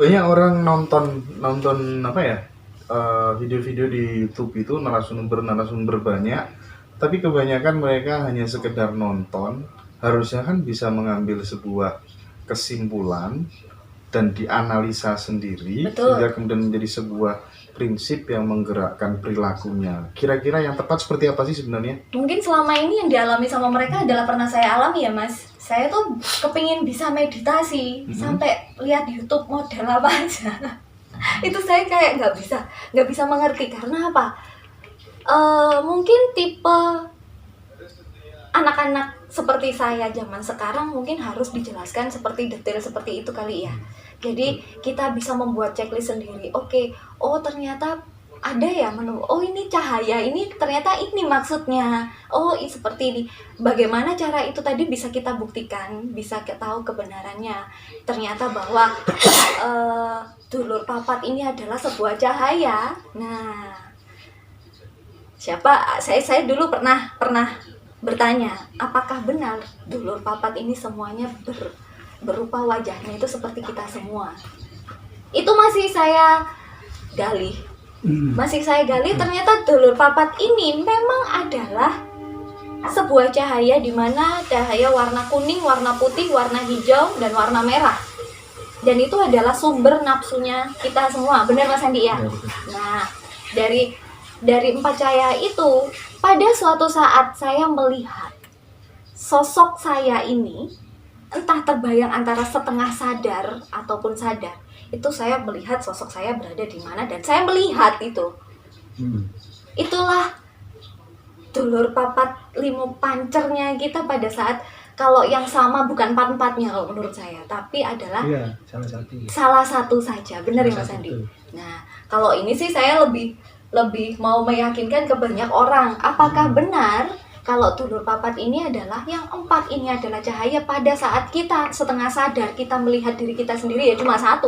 banyak orang nonton apa ya, video-video di YouTube itu narasumber banyak, tapi kebanyakan mereka hanya sekedar nonton. Harusnya kan bisa mengambil sebuah kesimpulan dan dianalisa sendiri. Betul. Sehingga kemudian menjadi sebuah prinsip yang menggerakkan perilakunya. Kira-kira yang tepat seperti apa sih sebenarnya? Mungkin selama ini yang dialami sama mereka adalah pernah saya alami ya Mas. Saya tuh kepingin bisa meditasi, sampai lihat YouTube model apa aja. Itu saya kayak nggak bisa mengerti. Karena apa? Mungkin tipe anak-anak seperti saya zaman sekarang mungkin harus dijelaskan seperti detail seperti itu kali ya. Jadi kita bisa membuat checklist sendiri. Oke, oh ternyata ada ya menu. Oh ini cahaya, ini ternyata ini maksudnya. Oh ini seperti ini. Bagaimana cara itu tadi bisa kita buktikan, bisa kita tahu kebenarannya. Ternyata bahwa dulur papat ini adalah sebuah cahaya. Nah, saya dulu pernah bertanya, apakah benar dulur papat ini semuanya berupa wajahnya itu seperti kita semua? Itu masih saya gali. Ternyata dulur papat ini memang adalah sebuah cahaya, di mana cahaya warna kuning, warna putih, warna hijau, dan warna merah. Dan itu adalah sumber nafsunya kita semua. Benar Mas Andi ya? Nah, dari 4 cahaya itu, pada suatu saat saya melihat sosok saya ini, entah terbayang antara setengah sadar ataupun sadar, itu saya melihat sosok saya berada di mana dan saya melihat itu. Itulah dulur papat limo pancernya kita pada saat, kalau yang sama bukan 4-4-nya kalau menurut saya, tapi adalah salah satu saja. Benar ya Mas Andi? Nah, kalau ini sih saya lebih mau meyakinkan ke banyak orang, apakah benar kalau dulur papat ini adalah yang 4 ini adalah cahaya pada saat kita setengah sadar, kita melihat diri kita sendiri ya cuma 1.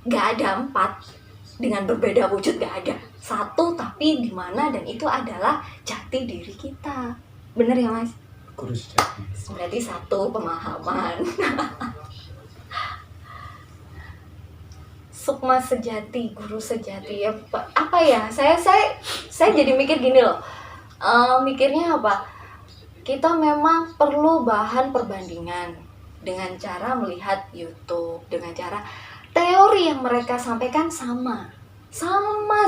Nggak ada 4 dengan berbeda wujud, nggak ada. 1 tapi di mana, dan itu adalah jati diri kita. Bener ya Mas? Kurus jati. Berarti 1 pemahaman. Sukma sejati, guru sejati ya, apa ya? Saya jadi mikir gini loh. Mikirnya apa? Kita memang perlu bahan perbandingan dengan cara melihat YouTube, dengan cara teori yang mereka sampaikan sama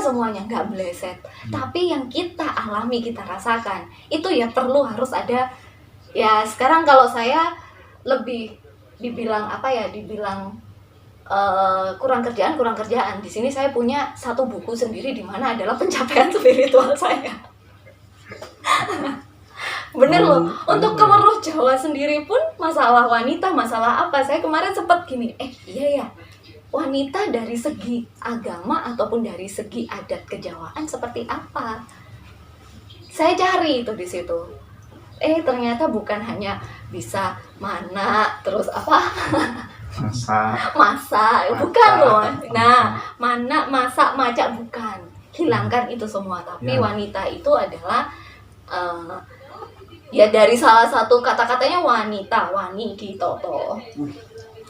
semuanya, nggak meleset. Tapi yang kita alami, kita rasakan, itu ya perlu harus ada. Ya sekarang kalau saya lebih dibilang apa ya? Dibilang kurang kerjaan. Di sini saya punya 1 buku sendiri di mana adalah pencapaian spiritual saya. Bener loh. Untuk Kemeruh Jawa sendiri pun masalah wanita, masalah apa, saya kemarin sempat gini, iya ya, wanita dari segi agama ataupun dari segi adat kejawaan seperti apa? Saya cari itu di situ. Ternyata bukan hanya bisa mana, terus apa? Masak, bukan loh. Nah, mana, masak, macak, bukan. Hilangkan itu semua. Tapi wanita itu adalah ya dari salah satu kata-katanya wanita, wani ditoto.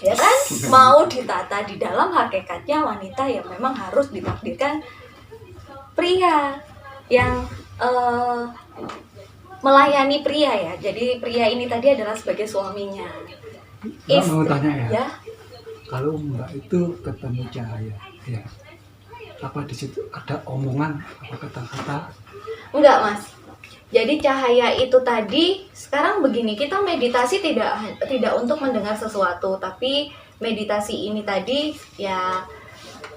Ya kan? Mau ditata, di dalam hakikatnya wanita yang memang harus ditakdirkan pria yang melayani pria ya. Jadi pria ini tadi adalah sebagai suaminya. Mbak mau tanya ya? Kalau Mbak itu ketemu cahaya, ya, apa di situ ada omongan, apa kata-kata? Enggak Mas. Jadi cahaya itu tadi, sekarang begini, kita meditasi tidak untuk mendengar sesuatu, tapi meditasi ini tadi ya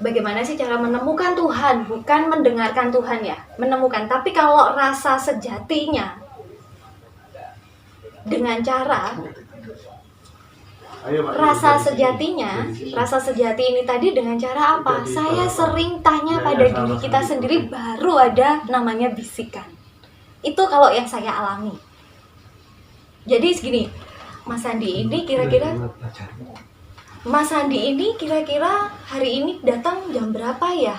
bagaimana sih cara menemukan Tuhan, bukan mendengarkan Tuhan ya, menemukan. Tapi kalau rasa sejatinya dengan cara rasa sejati ini tadi dengan cara apa? Saya sering tanya pada diri kita sendiri, baru ada namanya bisikan. Itu kalau yang saya alami. Jadi segini, Mas Andi ini kira-kira hari ini datang jam berapa ya?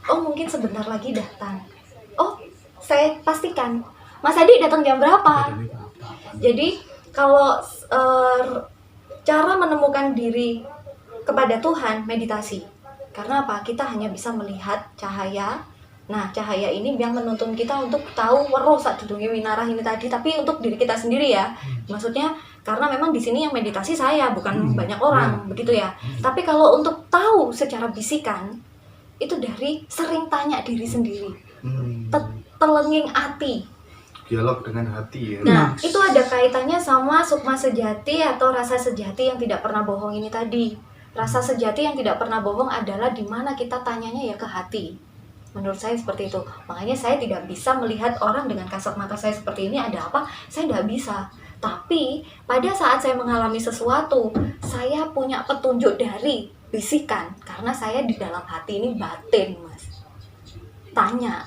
Oh mungkin sebentar lagi datang. Oh saya pastikan, Mas Andi datang jam berapa? Jadi kalau cara menemukan diri kepada Tuhan, meditasi. Karena apa? Kita hanya bisa melihat cahaya. Nah, cahaya ini yang menuntun kita untuk tahu weruh sadurunge winarah ini tadi, tapi untuk diri kita sendiri ya. Maksudnya karena memang di sini yang meditasi saya, bukan banyak orang, begitu ya. Tapi kalau untuk tahu secara bisikan, itu dari sering tanya diri sendiri. Telenging hati. Dialog dengan hati ya. Nah, itu ada kaitannya sama sukma sejati atau rasa sejati yang tidak pernah bohong ini tadi. Rasa sejati yang tidak pernah bohong adalah di mana kita tanyanya ya ke hati. Menurut saya seperti itu. Makanya saya tidak bisa melihat orang dengan kasat mata saya seperti ini ada apa, saya tidak bisa. Tapi pada saat saya mengalami sesuatu, saya punya petunjuk dari bisikan. Karena saya di dalam hati ini batin, Mas. Tanya,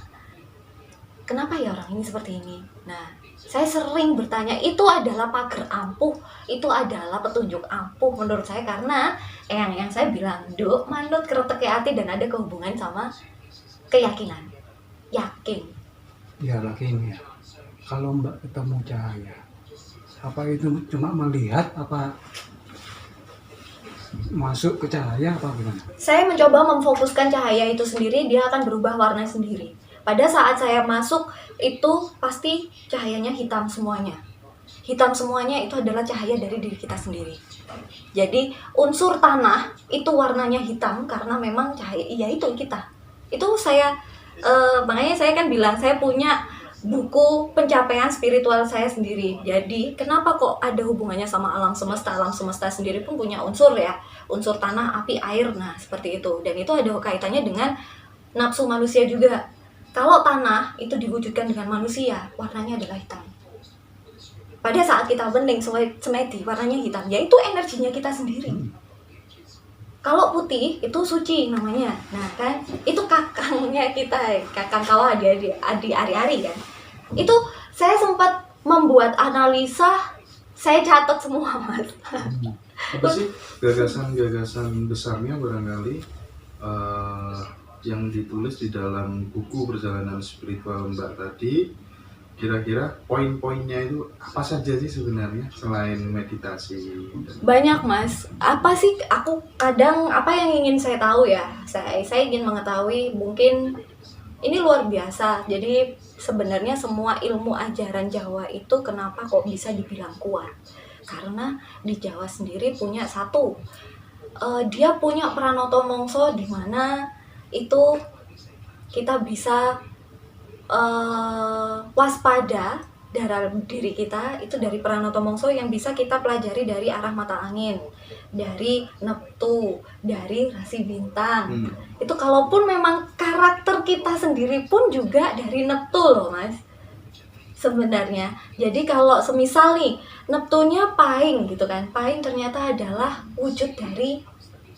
kenapa ya orang ini seperti ini? Nah, saya sering bertanya, itu adalah pagar ampuh, itu adalah petunjuk ampuh menurut saya. Karena yang saya bilang, Duk, manut kereteke hati dan ada kehubungan sama keyakinan. Yakin. Ya yakin ya. Kalau Mbak ketemu cahaya, apa itu cuma melihat, apa masuk ke cahaya, apa gimana? Saya mencoba memfokuskan cahaya itu sendiri, dia akan berubah warna sendiri. Pada saat saya masuk, itu pasti cahayanya hitam semuanya. Hitam semuanya itu adalah cahaya dari diri kita sendiri. Jadi unsur tanah itu warnanya hitam karena memang cahaya, ya itu kita. Itu saya, makanya saya kan bilang saya punya buku pencapaian spiritual saya sendiri. Jadi kenapa kok ada hubungannya sama alam semesta? Alam semesta sendiri pun punya unsur ya, unsur tanah, api, air, nah seperti itu. Dan itu ada kaitannya dengan nafsu manusia juga. Kalau tanah itu diwujudkan dengan manusia, warnanya adalah hitam. Pada saat kita bening semedi, warnanya hitam, yaitu energinya kita sendiri. Kalau putih itu suci namanya. Nah kan, itu kakangnya kita, kakang kawah adi ari-ari kan. Itu saya sempat membuat analisa, saya catat semua, Mas. Apa sih gagasan besarnya barangkali yang ditulis di dalam buku perjalanan spiritual Mbak tadi? Kira-kira poin-poinnya itu apa saja sih sebenarnya selain meditasi? Banyak, Mas. Apa sih aku kadang apa yang ingin saya tahu ya? Saya ingin mengetahui, mungkin ini luar biasa. Jadi sebenarnya semua ilmu ajaran Jawa itu kenapa kok bisa dibilang kuat? Karena di Jawa sendiri punya satu, dia punya Pranoto Mongso di mana itu kita bisa waspada dalam diri kita itu dari Pranoto Mongso yang bisa kita pelajari dari arah mata angin, dari Neptu, dari rasi bintang. Itu kalaupun memang karakter kita sendiri pun juga dari Neptu loh, Mas. Sebenarnya. Jadi kalau semisal nih Neptunya pahing gitu kan. Pahing ternyata adalah wujud dari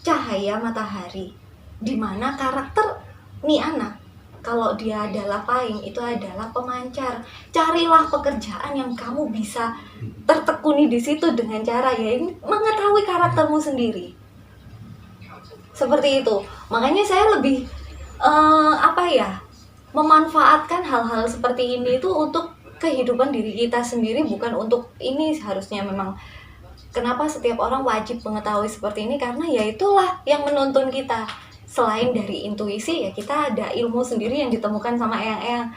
cahaya matahari. Dimana karakter nih anak, kalau dia adalah pahing, itu adalah pemancar. Carilah pekerjaan yang kamu bisa tertekuni di situ dengan cara ya mengetahui karaktermu sendiri. Seperti itu. Makanya saya lebih memanfaatkan hal-hal seperti ini itu untuk kehidupan diri kita sendiri, bukan untuk ini. Harusnya memang kenapa setiap orang wajib mengetahui seperti ini, karena ya itulah yang menuntun kita. Selain dari intuisi ya kita ada ilmu sendiri yang ditemukan sama eyang-eyang.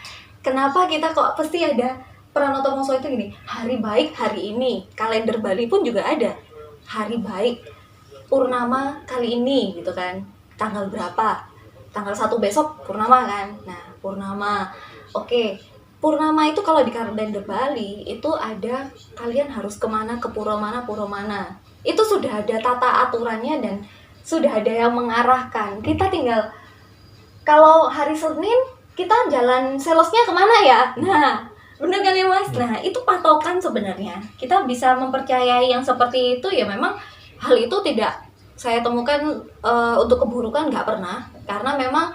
Kenapa kita kok pasti ada Pranoto Mongso itu gini, hari baik hari ini. Kalender Bali pun juga ada hari baik purnama kali ini gitu kan. Tanggal berapa? Tanggal 1 besok purnama kan. Nah, purnama. Oke. Purnama itu kalau di kalender Bali itu ada kalian harus kemana, ke pura mana. Itu sudah ada tata aturannya dan sudah ada yang mengarahkan. Kita tinggal, kalau hari Senin kita jalan salesnya kemana ya? Nah, bener kan ya, Mas? Nah, itu patokan sebenarnya. Kita bisa mempercayai yang seperti itu ya memang hal itu tidak saya temukan untuk keburukan, nggak pernah. Karena memang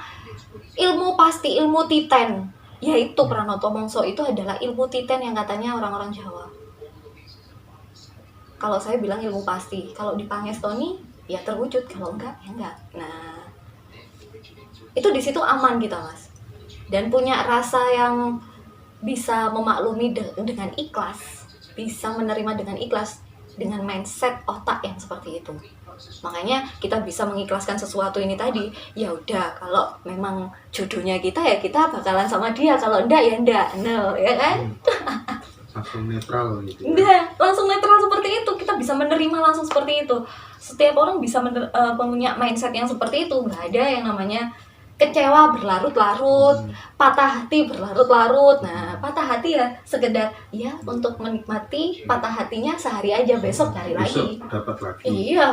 ilmu pasti, ilmu titen, yaitu Pranoto Mongso itu adalah ilmu titen yang katanya orang-orang Jawa. Kalau saya bilang ilmu pasti, kalau di Pangestoni ya terwujud, kalau enggak ya enggak. Nah, itu di situ aman kita, Mas, dan punya rasa yang bisa memaklumi dengan ikhlas, bisa menerima dengan ikhlas, dengan mindset otak yang seperti itu. Makanya kita bisa mengikhlaskan sesuatu ini tadi. Ya udah, kalau memang jodohnya kita ya kita bakalan sama dia, kalau enggak ya enggak. No, ya kan? Langsung netral gitu. Udah, langsung netral seperti itu. Kita bisa menerima langsung seperti itu. Setiap orang bisa punya mindset yang seperti itu. Nggak ada yang namanya kecewa berlarut-larut, patah hati berlarut-larut. Nah, patah hati ya sekedar ya untuk menikmati patah hatinya sehari aja, besok cari lagi. Besok dapat lagi. Iya.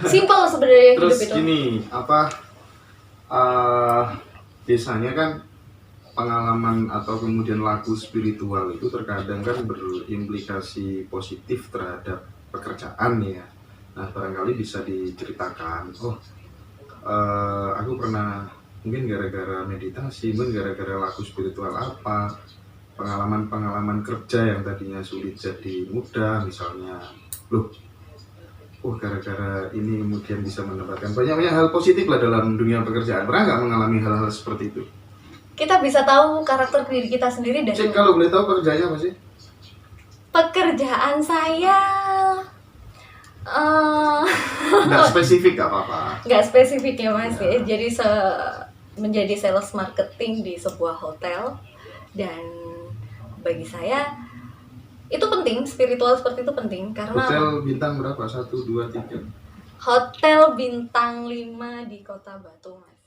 Simple sebenarnya hidup Terus itu. gini, biasanya kan pengalaman atau kemudian laku spiritual itu terkadang kan berimplikasi positif terhadap pekerjaan ya. Nah, barangkali bisa diceritakan, aku pernah mungkin gara-gara meditasi, mungkin gara-gara laku spiritual apa, pengalaman-pengalaman kerja yang tadinya sulit jadi mudah misalnya, gara-gara ini kemudian bisa mendapatkan banyak hal positif lah dalam dunia pekerjaan. Pernah nggak mengalami hal-hal seperti itu? Kita bisa tahu karakter diri kita sendiri dari Cik, kalau boleh tahu pekerjaannya apa sih? pekerjaan saya. Nggak spesifik, nggak apa-apa. Nggak spesifik ya Mas ya. Jadi menjadi sales marketing di sebuah hotel, dan bagi saya itu penting, spiritual seperti itu penting karena Hotel bintang berapa? 1, 2, 3? hotel bintang 5 di Kota Batu Mas.